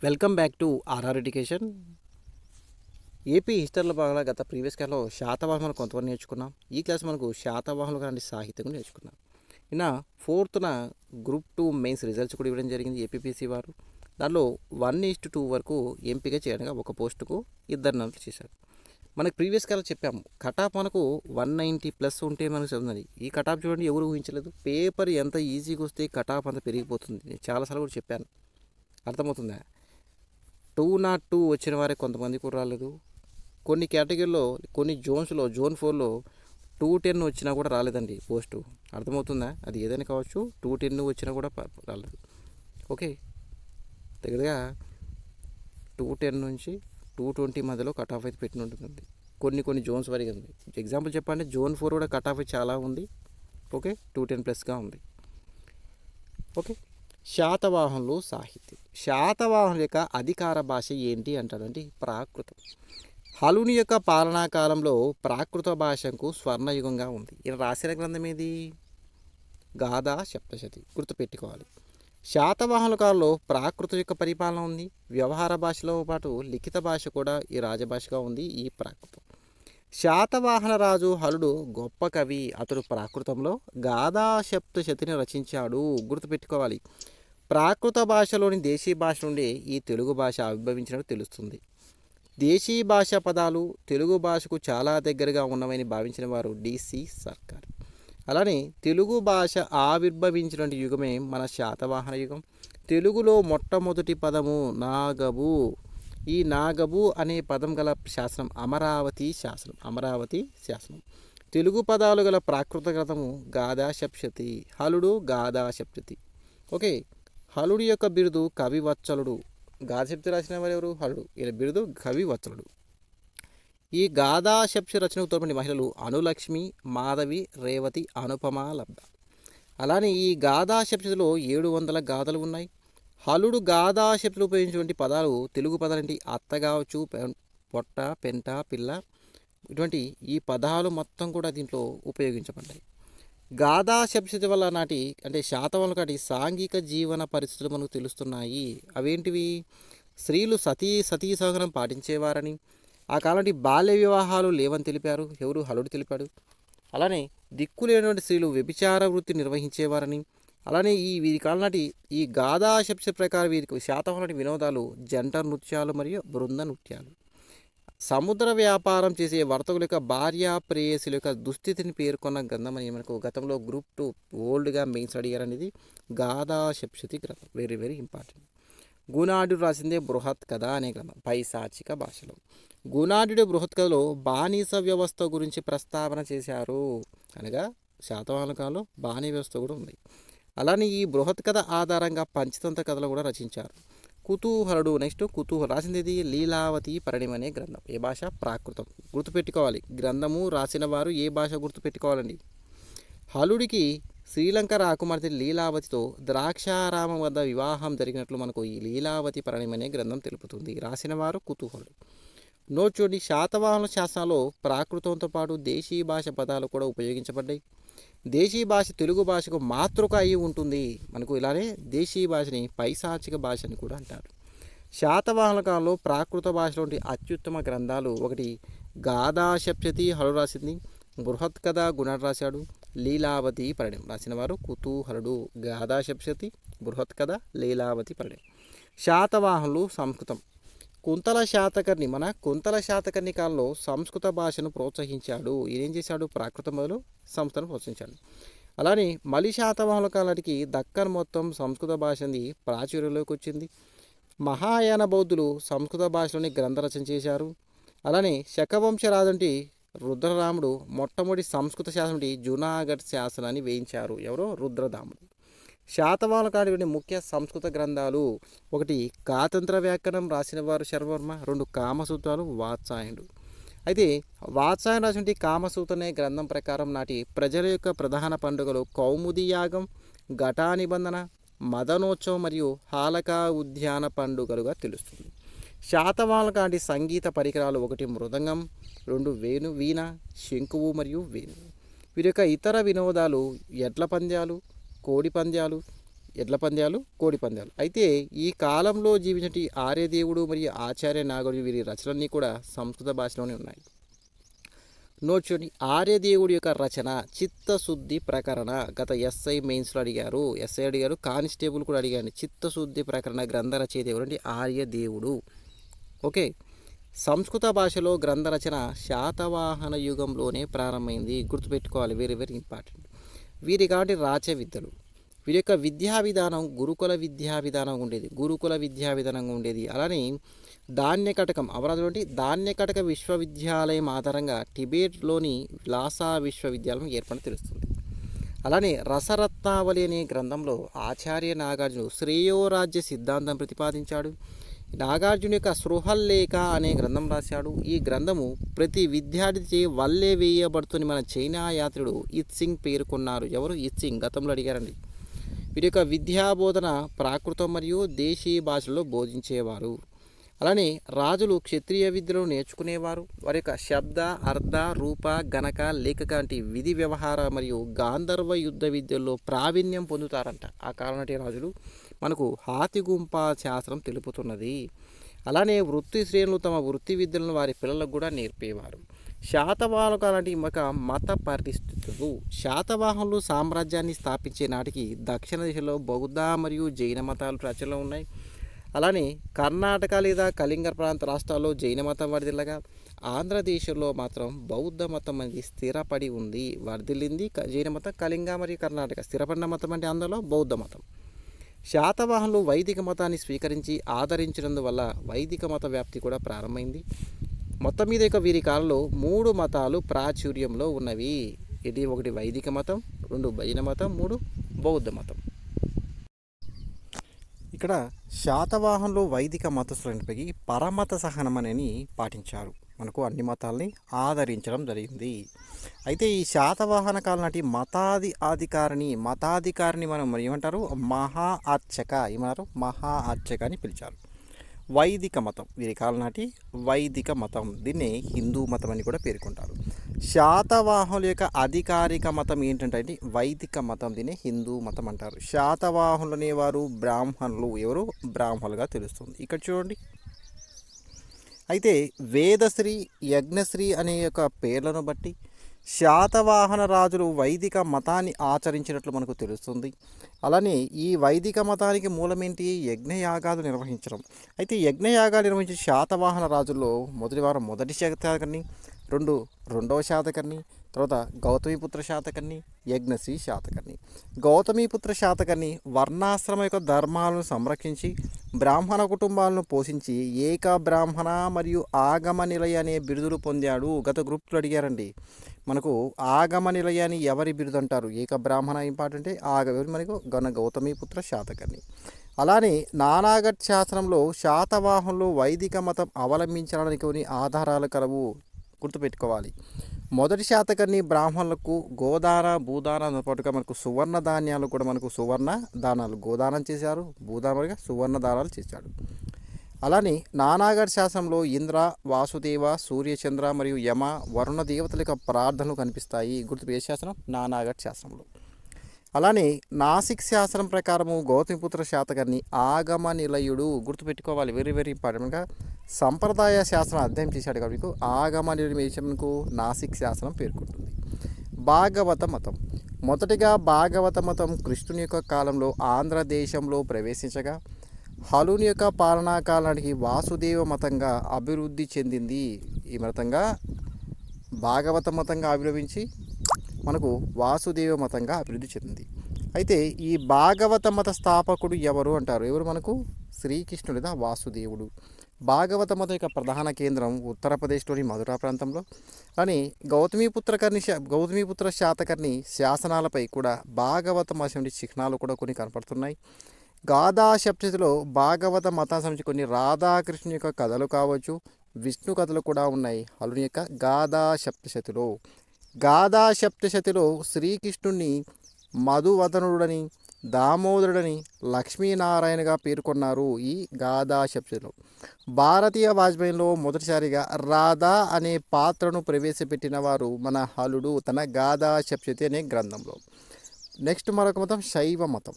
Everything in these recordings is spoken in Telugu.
Welcome back to RR education. AP హిస్టరీలో భాగంగా గత ప్రీవియస్ క్లాస్లో శాతవాహనం కొంతవరకు నేర్చుకున్నాం. ఈ క్లాస్ మనకు శాతవాహనులు కానీ సాహిత్యం నేర్చుకున్నాం. నిన్న 4th గ్రూప్ 2 మెయిన్స్ రిజల్ట్స్ కూడా ఇవ్వడం జరిగింది ఏపీపీసీ వారు. దానిలో 1:2 వరకు ఎంపిక చేయడానికి ఒక పోస్టుకు 2 నమోదు చేశారు. మనకు ప్రీవియస్ క్లాస్లో చెప్పాము కటాఫ్ మనకు 190+ ఉంటే మనకు చదువుతుంది. ఈ కటాఫ్ చూడండి, ఎవరు ఊహించలేదు. పేపర్ ఎంత ఈజీగా వస్తే కటాఫ్ అంత పెరిగిపోతుంది. నేను చాలాసార్లు కూడా చెప్పాను, అర్థమవుతుందా? 202 వచ్చిన వారే కొంతమంది కూడా రాలేదు. కొన్ని కేటగిరీలో కొన్ని జోన్స్లో జోన్ 4లో 210 వచ్చినా కూడా రాలేదండి పోస్టు. అర్థమవుతుందా? అది ఏదైనా కావచ్చు, 210 వచ్చినా కూడా రాలేదు. ఓకే, దగ్గరగా 210 నుంచి 220 మధ్యలో కట్ ఆఫ్ అయితే పెట్టి ఉంటుందండి. కొన్ని జోన్స్ వరకు ఉంది. ఎగ్జాంపుల్ చెప్పండి, జోన్ 4 కూడా కట్ ఆఫ్ చాలా ఉంది. ఓకే, 210+గా ఉంది. ఓకే, శాతవాహనులు సాహిత్యం. శాతవాహనుల యొక్క అధికార భాష ఏంటి అంటారంటే ప్రాకృతం. హలుని యొక్క పాలనా కాలంలో ప్రాకృత భాషకు స్వర్ణయుగంగా ఉంది. ఈయన రాసిన గ్రంథం ఏది? గాథా సప్తశతి. గుర్తుపెట్టుకోవాలి. శాతవాహనుల కాలంలో ప్రాకృత యొక్క పరిపాలన ఉంది. వ్యవహార భాషలో పాటు లిఖిత భాష కూడా ఈ రాజభాషగా ఉంది ఈ ప్రాకృతం. శాతవాహన రాజు హలుడు గొప్ప కవి. అతడు ప్రాకృతంలో గాథా సప్తశతిని రచించాడు. గుర్తుపెట్టుకోవాలి. ప్రాకృత భాషలోని దేశీ భాష నుండి ఈ తెలుగు భాష ఆవిర్భవించినట్టు తెలుస్తుంది. దేశీ భాష పదాలు తెలుగు భాషకు చాలా దగ్గరగా ఉన్నవని భావించిన వారు డిసి సర్కార్. అలానే తెలుగు భాష ఆవిర్భవించిన యుగమే మన శాతవాహన యుగం. తెలుగులో మొట్టమొదటి పదము నాగబు. ఈ నాగబు అనే పదం గల శాసనం అమరావతి శాసనం. అమరావతి శాసనం. తెలుగు పదాలు గల ప్రాకృత గ్రంథము గాథా సప్తశతి. హలుడు గాథా సప్తశతి. ఓకే, హలుడి యొక్క బిరుదు కవివత్సలుడు. గాథాసప్తశతి రాసిన వారు ఎవరు? హలుడు. ఈయన బిరుదు కవివత్సలుడు. ఈ గాథా సప్తశతి రచనకు తోడ్పడిన మహిళలు అనులక్ష్మి, మాధవి, రేవతి, అనుపమ, లబ్ధ. అలానే ఈ గాథా సప్తశతిలో 700 గాథలు ఉన్నాయి. హలుడు గాథా సప్తశతిలో ఉపయోగించినటువంటి పదాలు తెలుగు పదాలంటే అత్త కావచ్చు, పొట్ట, పెంట, పిల్ల, ఇటువంటి ఈ పదాలు మొత్తం కూడా దీంట్లో ఉపయోగించబడ్డాయి. గాథా సప్తశతి వల్ల నాటి అంటే శాతవాహనుల నాటి సాంఘిక జీవన పరిస్థితులు మనకు తెలుస్తున్నాయి. అవేంటివి? స్త్రీలు సతీ సహగమనం పాటించేవారని, ఆ కాలంలో బాల్య వివాహాలు లేవని తెలిపారు. ఎవరు? హలుడు తెలిపాడు. అలానే దిక్కులేనటువంటి స్త్రీలు వ్యభిచార వృత్తి నిర్వహించేవారని, అలానే వీరి కాలం నాటి ఈ గాథా సప్తశతి ప్రకారం వీరికి శాతవాహనుల వినోదాలు జంట నృత్యాలు మరియు బృంద నృత్యాలు. సముద్ర వ్యాపారం చేసే వర్తకుల యొక్క భార్యా ప్రేయసుల యొక్క దుస్థితిని పేర్కొన్న గ్రంథం అని మనకు గతంలో గ్రూప్ 2 ఓల్డ్గా మెయిన్స్ అడిగారనేది గాథా సప్తశతి గ్రంథం. Very very important. గుణాఢ్యుడు రాసిందే బృహత్ కథ అనే గ్రంథం పైశాచిక భాషలో. గుణాఢ్యుడు బృహత్ కథలో బానిస వ్యవస్థ గురించి ప్రస్తావన చేశారు. అనగా శాతవాహనుల కాలంలో బానిస వ్యవస్థ కూడా ఉంది. అలానే ఈ బృహత్ కథ ఆధారంగా పంచతంత్ర కథలు కూడా రచించారు. కుతూహలుడు నెక్స్ట్ కుతూహలం రాసింది ఇది లీలావతి పరిణయం అనే గ్రంథం. ఏ భాష? ప్రాకృతం. గుర్తుపెట్టుకోవాలి, గ్రంథము రాసిన వారు ఏ భాష గుర్తుపెట్టుకోవాలండి. హలుడికి శ్రీలంక రాకుమార్తె లీలావతితో ద్రాక్షారామం వద్ద వివాహం జరిగినట్లు మనకు ఈ లీలావతి పరిణయం అనే గ్రంథం తెలుపుతుంది. రాసిన వారు కుతూహలుడు. నోట్ చూడండి, శాతవాహనుల శాసనాల్లో ప్రాకృతంతో పాటు దేశీ భాష పదాలు కూడా ఉపయోగించబడ్డాయి. దేశీ భాష తెలుగు భాషకు మాతృక అయి ఉంటుంది. మనకు ఇలానే దేశీ భాషని పైశాచిక భాష అని కూడా అంటారు. శాతవాహనుల కాలంలో ప్రాకృత భాషలోని అత్యుత్తమ గ్రంథాలు ఒకటి గాథా సప్తశతి హలుడు రాసింది, బృహత్ కథ గుణాఢ్యుడు రాశాడు, లీలావతి పరిణయం రాసిన వారు కుతూహలుడు. గాథా సప్తశతి, బృహత్ కథ, లీలావతి పరిణయం. శాతవాహనులు సంస్కృతం. కుంతల శాతకర్ణి కాలంలో సంస్కృత భాషను ప్రోత్సహించాడు. ఏం చేశాడు? ప్రాకృతం మొదలు సంస్కృతను ప్రోత్సహించాడు. అలానే మలి శాతవాహనుల కాలానికి దక్కన్ మొత్తం సంస్కృత భాషని ప్రాచుర్యంలోకి వచ్చింది. మహాయాన బౌద్ధులు సంస్కృత భాషలోని గ్రంథ రచన చేశారు. అలానే శకవంశ రాజంటి రుద్రరాముడు మొట్టమొదటి సంస్కృత శాసనం జునాగఢ్ శాసనాన్ని వేయించారు. ఎవరో? రుద్రదాముడు. శాతవాహనుల కాలంలోని ముఖ్య సంస్కృత గ్రంథాలు ఒకటి కాతంత్ర వ్యాకరణం రాసిన వారు శర్వర్మ, 2 కామసూత్రాలు వాత్సాయనుడు. అయితే వాత్సాయనుడు రాసిన కామసూత్ర అనే గ్రంథం ప్రకారం నాటి ప్రజల యొక్క ప్రధాన పండుగలు కౌముది యాగం, ఘటా నిబంధన, మదనోత్సవం మరియు హాలకా ఉద్యాన పండుగలుగా తెలుస్తుంది. శాతవాహనుల కాంటి సంగీత పరికరాలు ఒకటి మృదంగం, 2 వీణ, శంకువు మరియు వేణువు. వీరి యొక్క ఇతర వినోదాలు ఎడ్ల పంద్యాలు, కోడి పంద్యాలు, ఎడ్ల పందాలు, కోడి పందాలు. అయితే ఈ కాలంలో జీవించిన ఆర్యదేవుడు మరియు ఆచార్య నాగార్జున వీరి రచనలన్నీ కూడా సంస్కృత భాషలోనే ఉన్నాయి. నోట్ చూడండి, ఆర్యదేవుడి యొక్క రచన చిత్తశుద్ధి ప్రకరణ. గత ఎస్ఐ మెయిన్స్లో అడిగారు, కానిస్టేబుల్ కూడా అడిగాను. చిత్తశుద్ధి ప్రకరణ గ్రంథ రచయిత ఎవరంటే ఆర్యదేవుడు. ఓకే. సంస్కృత భాషలో గ్రంథ రచన శాతవాహన యుగంలోనే ప్రారంభమైంది. గుర్తుపెట్టుకోవాలి, వెరీ వెరీ ఇంపార్టెంట్. వీరి కాబట్టి రాచ విద్యలు. వీరి యొక్క విద్యా విధానం గురుకుల విద్యా విధానంగా ఉండేది. అలానే ధాన్యకటకం అమరావతిలోని ధాన్యకటక విశ్వవిద్యాలయం ఆధారంగా టిబెట్లోని లాసా విశ్వవిద్యాలయం ఏర్పడి తెలుస్తుంది. అలానే రసరత్నావళి అనే గ్రంథంలో ఆచార్య నాగార్జున శ్రేయోరాజ్య సిద్ధాంతం ప్రతిపాదించాడు. నాగార్జున యొక్క సృహల్లేఖ అనే గ్రంథం రాశాడు. ఈ గ్రంథము ప్రతి విద్యార్థిచే వల్లే వేయబడుతుంది మన చైనా యాత్రుడు ఇత్సింగ్ పేర్కొన్నారు. ఎవరు? ఇత్సింగ్. గతంలో అడిగారండి. వీరి యొక్క విద్యాబోధన ప్రాకృతం మరియు దేశీయ భాషల్లో బోధించేవారు. అలానే రాజులు క్షత్రియ విద్యను నేర్చుకునేవారు. వారి యొక్క శబ్ద, అర్ధ, రూప, గణక, లేఖక వంటి విధి వ్యవహార మరియు గాంధర్వ యుద్ధ విద్యల్లో ప్రావీణ్యం పొందుతారంట. ఆ కాలం నాటి రాజులు మనకు హాతిగుంప శాస్త్రం తెలుపుతున్నది. అలానే వృత్తి శ్రేణులు తమ వృత్తి విద్యలను వారి పిల్లలకు కూడా నేర్పేవారు. శాతవాహనులు అలాంటి ఒక మత పరిస్థితులు. శాతవాహనులు సామ్రాజ్యాన్ని స్థాపించే నాటికి దక్షిణ దిశలో బౌద్ధ మరియు జైన మతాలు ప్రచరణలో ఉన్నాయి. అలానే కర్ణాటక లేదా కళింగ ప్రాంత రాష్ట్రాల్లో జైన మతం వర్ధిల్లగా ఆంధ్రదేశంలో మాత్రం బౌద్ధ మతం అనేది స్థిరపడి ఉంది, వర్ధిల్లింది. జైన మతం కళింగ మరియు కర్ణాటక. స్థిరపడిన మతం అంటే అందులో బౌద్ధ మతం. శాతవాహనులు వైదిక మతాన్ని స్వీకరించి ఆదరించినందువల్ల వైదిక మత వ్యాప్తి కూడా ప్రారంభమైంది. మొత్తం మీద ఇక వీరి కాలంలో 3 మతాలు ప్రాచుర్యంలో ఉన్నవి. ఇది 1 వైదిక మతం, 2 జైన మతం, 3 బౌద్ధ మతం. ఇక్కడ శాతవాహనులు వైదిక మతస్థులపై పరమత సహనం అనేది పాటించారు. మనకు అన్ని మతాలని ఆదరించడం జరిగింది. అయితే ఈ శాతవాహన కాలం నాటి మతాధికారిని మనం ఏమంటారు? మహా అర్చక. ఏమన్నారు? మహా అర్చక అని పిలిచారు. వైదిక మతం వీరి కాలం నాటి వైదిక మతం. దీన్నే హిందూ మతం అని కూడా పేర్కొంటారు. శాతవాహనుల యొక్క అధికారిక మతం ఏంటంటే వైదిక మతం. దీన్ని హిందూ మతం అంటారు. శాతవాహనులు అనేవారు బ్రాహ్మణులు. ఎవరు? బ్రాహ్మణులుగా తెలుస్తుంది. ఇక్కడ చూడండి. అయితే వేదశ్రీ, యజ్ఞశ్రీ అనే యొక్క పేర్లను బట్టి శాతవాహన రాజులు వైదిక మతాన్ని ఆచరించినట్లు మనకు తెలుస్తుంది. అలానే ఈ వైదిక మతానికి మూలమేంటి? యజ్ఞయాగాలు నిర్వహించడం. అయితే యజ్ఞయాగాలు నిర్వహించే శాతవాహన రాజుల్లో మొదటి శాతకర్ణి, రెండవ శాతకర్ణి, తర్వాత గౌతమిపుత్ర శాతకర్ణి, యజ్ఞశ్రీ శాతకర్ణి. గౌతమిపుత్ర శాతకర్ణి వర్ణాశ్రమ యొక్క ధర్మాలను సంరక్షించి బ్రాహ్మణ కుటుంబాలను పోషించి ఏక బ్రాహ్మణ మరియు ఆగమ నిలయ అనే బిరుదులు పొందాడు. గత గ్రూప్లో అడిగారండి. మనకు ఆగమ నిలయాన్ని ఎవరి బిరుదు అంటారు? ఏక బ్రాహ్మణ ఇంపార్టెంటే. మనకు గౌతమిపుత్ర శాతకర్ణి. అలానే నానాగఢ్ శాస్త్రంలో శాతవాహనులు వైదిక మతం అవలంబించడానికి కొన్ని ఆధారాలు కలవు. గుర్తుపెట్టుకోవాలి. మొదటి శాతకర్ణి బ్రాహ్మణులకు గోదాన, భూదానంతో పాటుగా మనకు సువర్ణ ధాన్యాలు కూడా మనకు సువర్ణ దానాలు గోదానం చేశారు. భూదానంగా సువర్ణ దానాలు చేశాడు. అలానే నానాగఢ్ శాస్త్రంలో ఇంద్ర, వాసుదేవ, సూర్యచంద్ర మరియు యమ, వరుణ దేవతల యొక్క ప్రార్థనలు కనిపిస్తాయి. గుర్తుపెట్టే శాస్త్రం నానాగఢ్ శాస్త్రంలో. అలానే నాసిక్ శాస్త్రం ప్రకారము గౌతమిపుత్ర శాతకర్ణి ఆగమ నిలయుడు. గుర్తుపెట్టుకోవాలి, వెరీ వెరీ ఇంపార్టెంట్గా సంప్రదాయ శాస్త్రం అధ్యయనం చేశాడు కాబట్టి ఆగమ నిలయుకు నాసిక్ శాస్త్రం పేర్కొంటుంది. భాగవత మతం. మొదటిగా భాగవత మతం కృష్ణుని యొక్క కాలంలో ఆంధ్రదేశంలో ప్రవేశించగా హలుని యొక్క పాలనా కాలానికి వాసుదేవ మతంగా అభివృద్ధి చెందింది. ఈ మతంగా భాగవత మతంగా ఆవిర్భవించి మనకు వాసుదేవ మతంగా అభివృద్ధి చెందింది. అయితే ఈ భాగవత మత స్థాపకుడు ఎవరు అంటారు? ఎవరు? మనకు శ్రీకృష్ణుడు లేదా వాసుదేవుడు. భాగవత మతం యొక్క ప్రధాన కేంద్రం ఉత్తరప్రదేశ్లోని మధురా ప్రాంతంలో. కానీ గౌతమిపుత్ర శాతకర్ణి శాసనాలపై కూడా భాగవత మతం చిహ్నాలు కూడా కొన్ని కనపడుతున్నాయి. గాథా సప్తశతిలో భాగవత మతానికి సంబంధించి కొన్ని రాధాకృష్ణుని యొక్క కథలు కావచ్చు, విష్ణు కథలు కూడా ఉన్నాయి. హలుని యొక్క గాథా సప్తశతిలో శ్రీకృష్ణుడిని మధువదనుడని, దామోదరుడని, లక్ష్మీనారాయణగా పేర్కొన్నారు. ఈ గాథా సప్తశతిలో భారతీయ వాజ్పేయిలో మొదటిసారిగా రాధా అనే పాత్రను ప్రవేశపెట్టిన వారు మన హలుడు తన గాథా సప్తశతి అనే గ్రంథంలో. నెక్స్ట్ మరొక మతం శైవ మతం.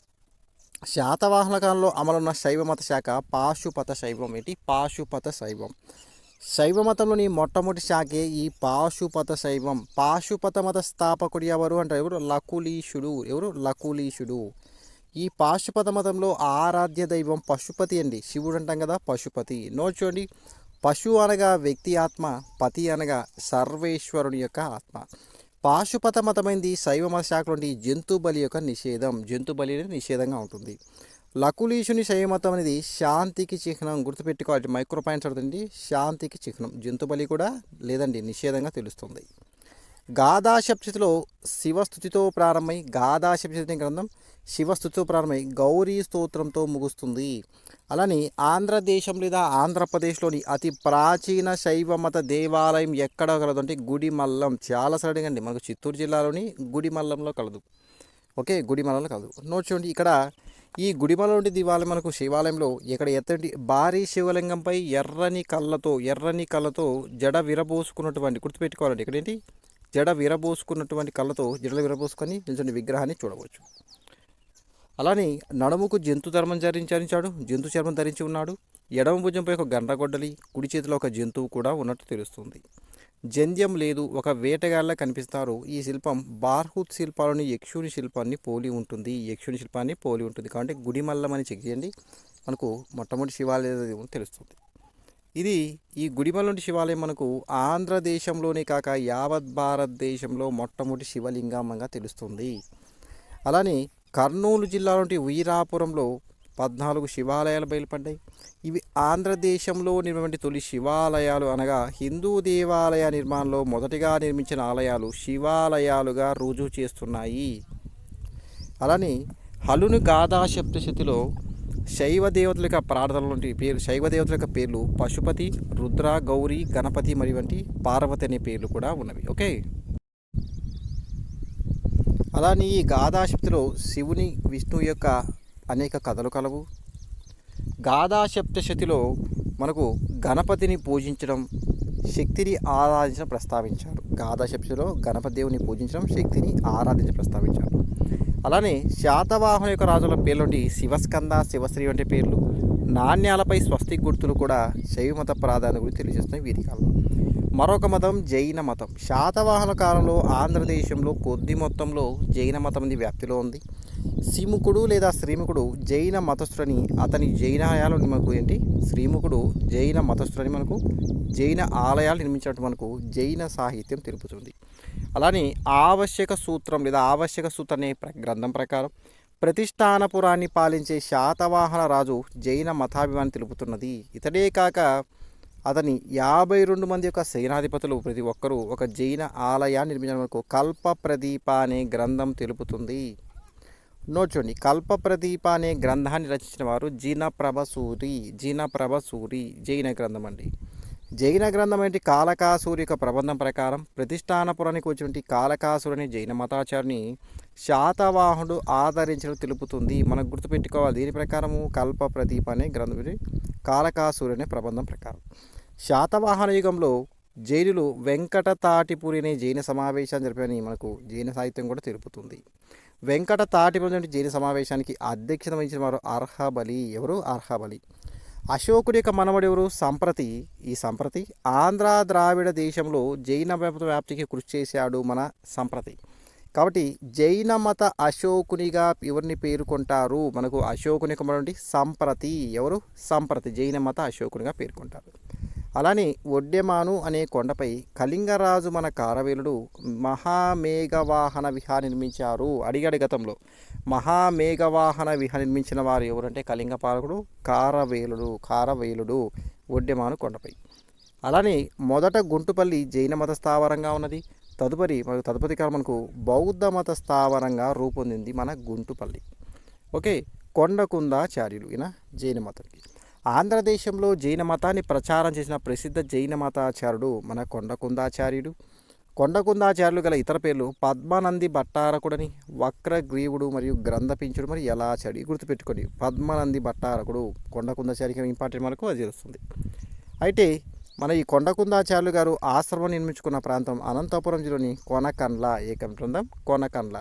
శాతవాహనుల కాలంలో అమలున్న శైవ మత శాఖ పాశుపత శైవం. ఏంటి? పాశుపత శైవం. శైవ మతంలోని మొట్టమొదటి శాఖే ఈ పాశుపత శైవం. పాశుపత మత స్థాపకుడు ఎవరు అంటే ఎవరు? లకులీశుడు. ఎవరు? లకులీశుడు. ఈ పాశుపత మతంలో ఆరాధ్య దైవం పశుపతి అండి. శివుడు అంటాం కదా, పశుపతి. నోట్ చూడండి, పశు అనగా వ్యక్తి ఆత్మ, పతి అనగా సర్వేశ్వరుని యొక్క ఆత్మ. పాశుపత మతమైంది శైవ మత శాఖలోని జంతు బలి యొక్క నిషేధం. జంతు బలి నిషేధంగా ఉంటుంది. లకులీశుని శైవ మతం అనేది శాంతికి చిహ్నం. గుర్తుపెట్టుకోవాలి, మైక్రో పాయింట్స్ అవుతుంది. శాంతికి చిహ్నం. జంతు బలి కూడా లేదండి, నిషేధంగా తెలుస్తుంది. గాథాసప్తశతిలో శివస్థుతితో ప్రారంభమై, గాథాసప్తశతి గ్రంథం శివస్థుతితో ప్రారంభమై గౌరీ స్తోత్రంతో ముగుస్తుంది. అలానే ఆంధ్రదేశం లేదా ఆంధ్రప్రదేశ్లోని అతి ప్రాచీన శైవ మత దేవాలయం ఎక్కడ కలదు అంటే గుడిమల్లం. చాలా సరళంగా అండి, మనకు చిత్తూరు జిల్లాలోని గుడిమల్లంలో కలదు. ఓకే, గుడిమల్లంలో కలదు. నోట్ చూడండి, ఇక్కడ ఈ గుడిమల్లం దేవాలయం మనకు శివాలయంలో ఇక్కడ ఎత్తటి భారీ శివలింగంపై ఎర్రని కళ్ళతో జడ విరబోసుకున్నటువంటి, గుర్తుపెట్టుకోవాలండి, ఇక్కడ ఏంటి? జడ విరబోసుకున్నటువంటి కళ్ళతో జడలు విరబోసుకొని నిల్చుని విగ్రహాన్ని చూడవచ్చు. అలానే నడుముకు జంతు చర్మం ధరించి ఉన్నాడు. ఎడమ భుజంపై ఒక గండ్రగొడ్డలి, కుడి చేతిలో ఒక జంతువు కూడా ఉన్నట్టు తెలుస్తుంది. జంధ్యం లేదు, ఒక వేటగాళ్ళ కనిపిస్తారు. ఈ శిల్పం బార్హుత్ శిల్పాలని యక్షుని శిల్పాన్ని పోలి ఉంటుంది. కాబట్టి గుడిమల్లం అని చెక్ చేయండి, మనకు మొట్టమొదటి శివాలయం తెలుస్తుంది. ఈ గుడిమల్లం శివాలయం మనకు ఆంధ్రదేశంలోనే కాక యావత్ భారతదేశంలో మొట్టమొదటి శివలింగంగా తెలుస్తుంది. అలానే కర్నూలు జిల్లాలోని వీరాపురంలో 14 శివాలయాలు బయలుపడ్డాయి. ఇవి ఆంధ్రదేశంలో నిర్మించిన తొలి శివాలయాలు అనగా హిందూ దేవాలయ నిర్మాణంలో మొదటిగా నిర్మించిన ఆలయాలు శివాలయాలుగా రుజువు చేస్తున్నాయి. అలానే హలుని గాథాసప్తశతిలో శైవ దేవతల యొక్క శైవ దేవతల యొక్క పేర్లు పశుపతి, రుద్ర, గౌరీ, గణపతి మరియు వంటి పార్వతి అనే పేర్లు కూడా ఉన్నవి. ఓకే, అలానే ఈ గాథాసప్తలో శివుని, విష్ణువు యొక్క అనేక కథలు కలవు. గాథాసప్తశతిలో మనకు గణపతిని పూజించడం, శక్తిని ఆరాధించడం ప్రస్తావించారు. గాథాసప్తశతిలో గణపతి దేవుని పూజించడం, శక్తిని ఆరాధించడం ప్రస్తావించారు. అలానే శాతవాహన యొక్క రాజుల పేర్లోని శివస్కంద, శివశ్రీ వంటి పేర్లు, నాణ్యాలపై స్వస్తిక్ గుర్తులు కూడా శైవ మత ప్రాధాన్యత గురించి తెలియజేస్తున్నాయి వీరి కాలంలో. మరొక మతం జైన మతం. శాతవాహన కాలంలో ఆంధ్రదేశంలో కొద్ది మొత్తంలో జైన మతం అనేది వ్యాప్తిలో ఉంది. శ్రీముఖుడు లేదా శ్రీముఖుడు జైన మతస్థుడని, అతని జైన ఆలయాలు మనకు ఏంటి? శ్రీముఖుడు జైన మతస్థుడని మనకు జైన ఆలయాలు నిర్మించినట్టు మనకు జైన సాహిత్యం తెలుపుతుంది. అలానే ఆవశ్యక సూత్రం లేదా ఆవశ్యక సూత్రం అనే గ్రంథం ప్రకారం ప్రతిష్టానపురాన్ని పాలించే శాతవాహన రాజు జైన మతాభిమాని తెలుపుతున్నది. ఇతడే కాక అతని 52 మంది యొక్క సేనాధిపతులు ప్రతి ఒక్కరూ ఒక జైన ఆలయాన్ని నిర్మించడానికి కల్ప ప్రదీప అనే గ్రంథం తెలుపుతుంది. నోట్ చూడండి, కల్ప ప్రదీప అనే గ్రంథాన్ని రచించిన వారు జినప్రభ సూరి జైన గ్రంథం అండి. జైన గ్రంథం ఏంటి? కాళకాసూరి యొక్క ప్రబంధం ప్రకారం ప్రతిష్టానపురానికి వచ్చినటువంటి కాళకాసురు అనే జైన మతాచారిని శాతవాహనుడు ఆదరించడం తెలుపుతుంది. మనకు గుర్తుపెట్టుకోవాలి, దీని ప్రకారము కల్ప ప్రదీప అనే గ్రంథం కాళకాసురు అనే ప్రబంధం ప్రకారం. శాతవాహన యుగంలో జైనులు వెంకట తాటిపూరి అనే జైన సమావేశాన్ని జరిపారని మనకు జైన సాహిత్యం కూడా తెలుపుతుంది. వెంకట తాటిపూరి అనే జైన సమావేశానికి అధ్యక్షత వహించిన వారు అర్హబలి. ఎవరు? అర్హబలి. అశోకుడి యొక్క మనవడు ఎవరు? సంప్రతి. ఈ సంప్రతి ఆంధ్ర ద్రావిడ దేశంలో జైన వ్యాప్తికి కృషి చేశాడు మన సంప్రతి. కాబట్టి జైన మత అశోకునిగా ఎవరిని పేర్కొంటారు? మనకు అశోకుని యొక్క మనవడు సంప్రతి. ఎవరు? సంప్రతి జైన మత అశోకునిగా పేర్కొంటారు. అలానే ఒడ్డెమాను అనే కొండపై కళింగరాజు మన కారవేలుడు మహామేఘవాహన విహార నిర్మించారు. అడిగాడు గతంలో. మహామేఘవాహన విహార నిర్మించిన వారు ఎవరంటే కళింగ పాలకుడు కారవేలుడు ఒడ్డెమాను కొండపై. అలానే మొదట గుంటుపల్లి జైన మత స్థావరంగా ఉన్నది. తదుపరి కాలం మనకు బౌద్ధ మత స్థావరంగా రూపొందింది మన గుంటుపల్లి. ఓకే, కొండకుందాచార్యులు ఈయన జైన మతానికి. ఆంధ్రదేశంలో జైన మతాన్ని ప్రచారం చేసిన ప్రసిద్ధ జైన మతాచార్యుడు మన కొండకుందాచార్యులు గల ఇతర పేర్లు పద్మనంది భట్టారకుడని, వక్రగ్రీవుడు మరియు గ్రంథపించుడు మరియు యలాచార్యుడు. గుర్తుపెట్టుకోండి, పద్మనంది భట్టారకుడు కొండకుందాచార్యుకి ఇంపార్టెంట్ మనకు అది తెలుస్తుంది. అయితే మన ఈ కొండకుందాచార్యులు గారు ఆశ్రమం నిర్మించుకున్న ప్రాంతం అనంతపురం జిల్లాలోని కొనకండ్ల. కొనకండ్ల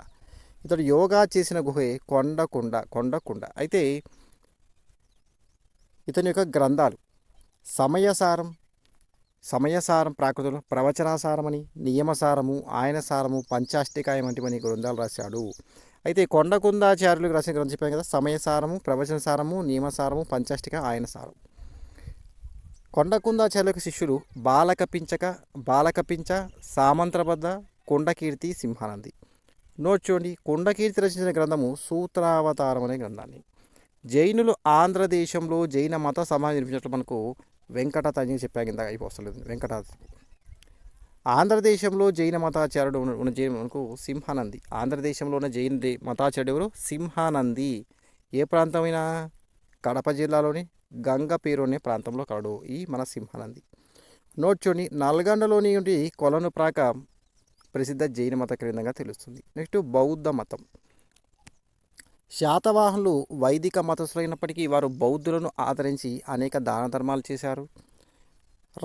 ఇతడు యోగా చేసిన గుహే కొండకుండ. అయితే ఇతని యొక్క గ్రంథాలు సమయసారం ప్రాకృతంలో ప్రవచనాసారమని, నియమసారము, ఆయనసారము, పంచాష్టికాయం వంటి గ్రంథాలు రాశాడు. అయితే కొండకుందాచార్యులకు రాసిన గ్రంథం చెప్పాను కదా, సమయసారము, ప్రవచనసారము, నియమసారము, పంచాష్టిక, ఆయనసారం. కొండకుందాచార్యులకు శిష్యులు బాలకపించ, సామంత్రబద్ధ, కొండకీర్తి, సింహానంది. నోట్ చూడండి, కొండకీర్తి రచించిన గ్రంథము సూత్రావతారం అనే గ్రంథాన్ని. జైనులు ఆంధ్రదేశంలో జైన మత సమాజం నిర్మించినట్లు మనకు వెంకటాద్రి చెప్పాను కింద అయిపోవస్తలేదు. వెంకటాద్రి ఆంధ్రదేశంలో జైన మతాచార్యుడు ఉన్న జైన మనకు సింహానంది. ఆంధ్రదేశంలో ఉన్న జైన మతాచార్యుడు ఎవరు? సింహానంది. ఏ ప్రాంతమైన? కడప జిల్లాలోని గంగపేరు అనే ప్రాంతంలో కలడు ఈ మన సింహానంది. నోట్ చూడండి, నల్గొండలోని కొలను ప్రాక ప్రసిద్ధ జైన మత కేంద్రంగా తెలుస్తుంది. నెక్స్ట్ బౌద్ధ మతం. శాతవాహనులు వైదిక మతస్థులైనప్పటికీ వారు బౌద్ధులను ఆదరించి అనేక దాన ధర్మాలు చేశారు.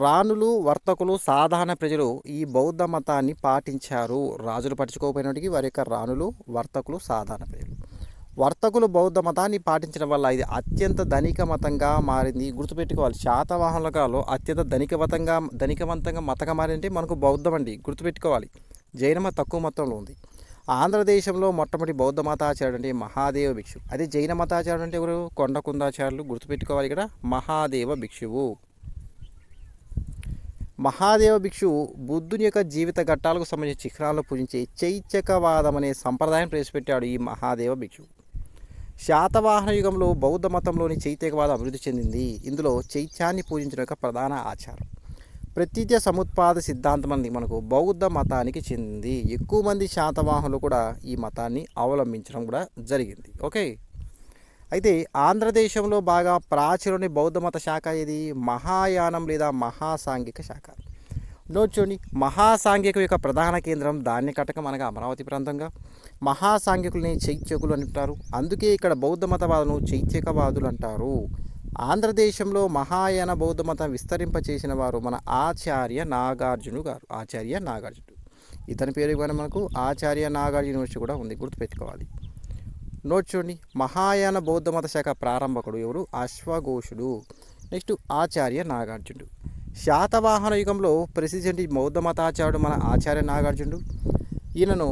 రాణులు, వర్తకులు, సాధారణ ప్రజలు ఈ బౌద్ధ మతాన్ని పాటించారు. రాజులు పట్టించుకోకపోయినప్పటికీ వారి యొక్క రాణులు, వర్తకులు, సాధారణ ప్రజలు. వర్తకులు బౌద్ధ మతాన్ని పాటించడం వల్ల ఇది అత్యంత ధనిక మతంగా మారింది. గుర్తుపెట్టుకోవాలి, శాతవాహనుల కాలంలో అత్యంత ధనికవంతంగా మతంగా మారిందంటే మనకు బౌద్ధం అండి. గుర్తుపెట్టుకోవాలి, జైనమ తక్కువ మొత్తంలో ఉంది. ఆంధ్రదేశంలో మొట్టమొదటి బౌద్ధ మతాచార్యుడు అంటే మహాదేవ భిక్షు. అదే జైన మతాచార్యుడు అంటే ఎవరు? కొండకుందాచార్యులు. గుర్తుపెట్టుకోవాలి, ఇక్కడ మహాదేవ భిక్షువు. మహాదేవ భిక్షువు బుద్ధుని యొక్క జీవిత ఘట్టాలకు సంబంధించిన చిహ్నాలను పూజించే చైత్యకవాదం అనే సంప్రదాయం ప్రవేశపెట్టాడు ఈ మహాదేవ భిక్షువు. శాతవాహన యుగంలో బౌద్ధ మతంలోని చైత్యకవాదం అభివృద్ధి చెందింది. ఇందులో చైత్యాన్ని పూజించడం యొక్క ప్రధాన ఆచారం. ప్రతీత్య సముత్పాద సిద్ధాంతం అనేది మనకు బౌద్ధ మతానికి చెందింది. ఎక్కువ మంది శాతవాహనులు కూడా ఈ మతాన్ని అవలంబించడం కూడా జరిగింది. ఓకే, అయితే ఆంధ్రదేశంలో బాగా ప్రాచుర్యమైన బౌద్ధ మత శాఖ ఏది? మహాయానం లేదా మహాసాంఘిక శాఖ. నోట్ చూడండి, మహాసాంఘిక యొక్క ప్రధాన కేంద్రం ధాన్యకటకం అనగా అమరావతి ప్రాంతంగా. మహాసాంఘికుల్ని చైత్యకులు అంటారు. అందుకే ఇక్కడ బౌద్ధ మతవాదులను చైత్యకవాదులు అంటారు. ఆంధ్రదేశంలో మహాయాన బౌద్ధ మతం విస్తరింపచేసిన వారు మన ఆచార్య నాగార్జున గారు. ఇతని పేరు కానీ మనకు ఆచార్య నాగార్జున యూనివర్సిటీ కూడా ఉంది, గుర్తుపెట్టుకోవాలి. నోట్ చూడండి, మహాయాన బౌద్ధ మత శాఖ ప్రారంభకుడు ఎవరు? అశ్వఘోషుడు. నెక్స్ట్ ఆచార్య నాగార్జునుడు. శాతవాహన యుగంలో ప్రసిద్ధి బౌద్ధ మతాచార్యుడు మన ఆచార్య నాగార్జునుడు. ఈయనను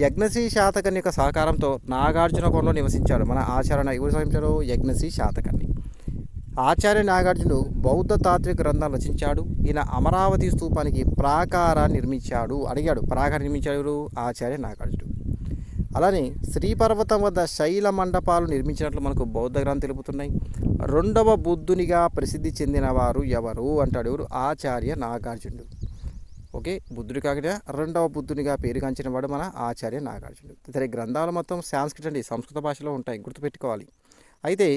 యజ్ఞశ్రీ శాతకర్ణి యొక్క సహకారంతో నాగార్జున కోణలో నివసించాడు. మన ఆచార్య ఎవరు సహించారు? యజ్ఞశ్రీ శాతకర్ణి. ఆచార్య నాగార్జునుడు బౌద్ధ తాత్విక గ్రంథాలు రచించాడు. ఈయన అమరావతి స్తూపానికి ప్రాకారాన్ని నిర్మించాడు. ప్రాకారం నిర్మించాడు ఆచార్య నాగార్జునుడు. అలానే శ్రీపర్వతం వద్ద శైల మండపాలు నిర్మించినట్లు మనకు బౌద్ధ గ్రంథాలు తెలుపుతున్నాయి. రెండవ బుద్ధునిగా ప్రసిద్ధి చెందిన వారు ఎవరు అంటాడు? ఎవరు? ఆచార్య నాగార్జునుడు. ఓకే, బుద్ధుడు కాకుండా రెండవ బుద్ధునిగా పేరుగాంచిన వాడు మన ఆచార్య నాగార్జునుడు. ఇతని గ్రంథాలు మొత్తం సాంస్క్రిట్ అండి, సంస్కృత భాషలో ఉంటాయి, గుర్తుపెట్టుకోవాలి. అయితే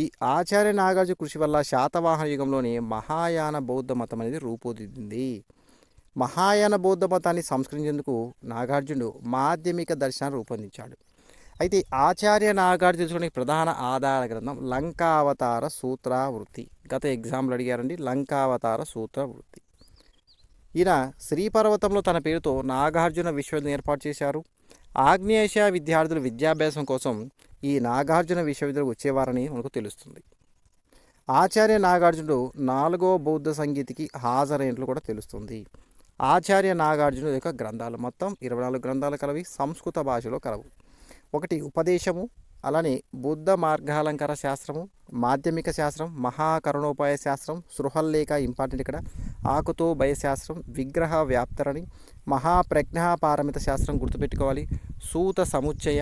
ఈ ఆచార్య నాగార్జున కృషి వల్ల శాతవాహన యుగంలోనే మహాయాన బౌద్ధ మతం అనేది రూపుదిద్దింది. మహాయాన బౌద్ధ మతాన్ని సంస్కరించేందుకు నాగార్జునుడు మాధ్యమిక దర్శనాన్ని రూపొందించాడు. అయితే ఆచార్య నాగార్జున ప్రధాన ఆధార గ్రంథం లంకావతార సూత్రావృత్తి. గత ఎగ్జామ్లు అడిగారండి, లంకావతార సూత్రవృత్తి. ఈయన శ్రీపర్వతంలో తన పేరుతో నాగార్జున విశ్వవిద్యాలయం ఏర్పాటు చేశారు. ఆగ్నేయాసియా విద్యార్థుల విద్యాభ్యాసం కోసం ఈ నాగార్జున విశ్వవిద్యాలయం వచ్చేవారని మనకు తెలుస్తుంది. ఆచార్య నాగార్జునుడు 4వ బౌద్ధ సంగీతికి హాజరైనట్లు కూడా తెలుస్తుంది. ఆచార్య నాగార్జునుడు యొక్క గ్రంథాలు మొత్తం 24 గ్రంథాలు కలవి, సంస్కృత భాషలో కలవు. 1 ఉపదేశము, అలానే బుద్ధ మార్గాలంకార శాస్త్రము, మాధ్యమిక శాస్త్రం, మహాకరుణోపాయ శాస్త్రం, సృహల్లేఖ ఇంపార్టెంట్ ఇక్కడ, ఆకుతో భయశాస్త్రం, విగ్రహ వ్యాప్తరణి, మహాప్రజ్ఞాపారమిత శాస్త్రం గుర్తుపెట్టుకోవాలి, సూత సముచ్చయ,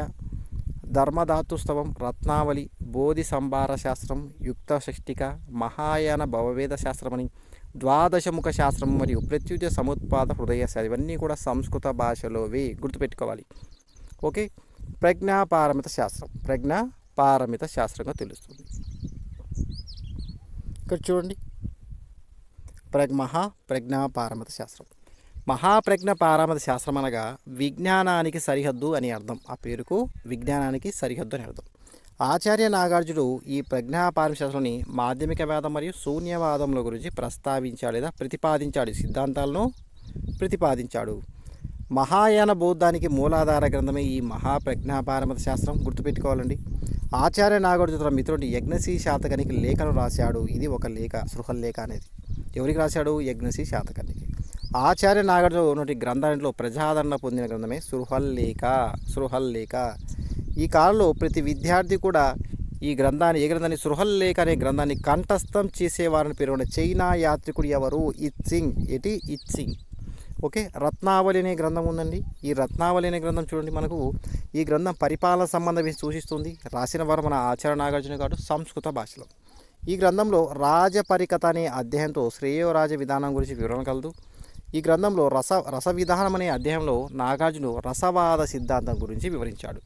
ధర్మధాతుస్తవం, రత్నావళి, బోధి సంభార శాస్త్రం, యుక్త షష్టిక, మహాయాన భవవేద శాస్త్రమని, ద్వాదశముఖ శాస్త్రం మరియు ప్రత్యుత సముత్పాద హృదయ శాస్త్రం, ఇవన్నీ కూడా సంస్కృత భాషలోవి, గుర్తుపెట్టుకోవాలి. ఓకే, ప్రజ్ఞాపారమిత శాస్త్రంగా తెలుస్తుంది. ఇక్కడ చూడండి, మహాప్రజ్ఞాపారమిత శాస్త్రం. మహాప్రజ్ఞాపారమిత శాస్త్రం అనగా విజ్ఞానానికి సరిహద్దు అని అర్థం. ఆ పేరుకు విజ్ఞానానికి సరిహద్దు అని అర్థం. ఆచార్య నాగార్జునుడు ఈ ప్రజ్ఞాపారమిత శాస్త్రాన్ని మాధ్యమిక వాదం మరియు శూన్యవాదంలో గురించి ప్రస్తావించాడు లేదా ప్రతిపాదించాడు, సిద్ధాంతాలను ప్రతిపాదించాడు. మహాయాన బౌద్ధానికి మూలాధార గ్రంథమే ఈ మహాప్రజ్ఞాపారమత శాస్త్రం. గుర్తుపెట్టుకోవాలండి. ఆచార్య నాగార్జున తన మిత్రుడి యజ్ఞశ్రీ శాతకనికి లేఖను రాశాడు. ఇది ఒక లేఖ, సృహల్లేఖ అనేది. ఎవరికి రాశాడు? యజ్ఞశ్రీ శాతకనికి. ఆచార్య నాగార్జున గ్రంథాలలో ప్రజాదరణ పొందిన గ్రంథమే సృహల్లేఖ. ఈ కాలంలో ప్రతి విద్యార్థి కూడా ఏ గ్రంథాన్ని సృహల్లేఖ అనే గ్రంథాన్ని కంఠస్థం చేసేవారని పేర్కొన్న చైనా యాత్రికుడు ఎవరు? ఇత్సింగ్. ఓకే. రత్నావళి అనే గ్రంథం ఉందండి. ఈ రత్నావళి అనే గ్రంథం చూడండి, మనకు ఈ గ్రంథం పరిపాలన సంబంధం సూచిస్తుంది. రాసిన వారు మన ఆచార్య నాగార్జున గారు సంస్కృత భాషలో. ఈ గ్రంథంలో రాజపరికత అనే అధ్యాయంతో శ్రేయోరాజ విధానం గురించి వివరణ కలదు. ఈ గ్రంథంలో రస విధానం అనే అధ్యాయంలో నాగార్జున రసవాద సిద్ధాంతం గురించి వివరించాడు.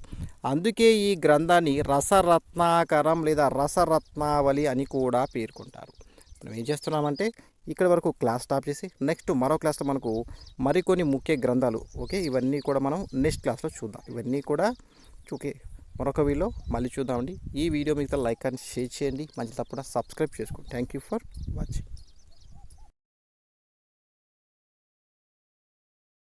అందుకే ఈ గ్రంథాన్ని రసరత్నాకరం లేదా రసరత్నావళి అని కూడా పేర్కొంటారు. మనం ఏం చేస్తున్నామంటే ఇక్కడ వరకు క్లాస్ స్టాప్ చేసి నెక్స్ట్ మరో క్లాస్లో మనకు మరికొన్ని ముఖ్య గ్రంథాలు, ఓకే, ఇవన్నీ కూడా మనం నెక్స్ట్ క్లాస్లో చూద్దాం. ఇవన్నీ కూడా ఓకే, మరొక వీడియోలో మళ్ళీ చూద్దామండి. ఈ వీడియో మీకు లైక్ అండ్ షేర్ చేయండి. మంచి తప్పకుండా సబ్స్క్రైబ్ చేసుకోండి. Thank you for watching.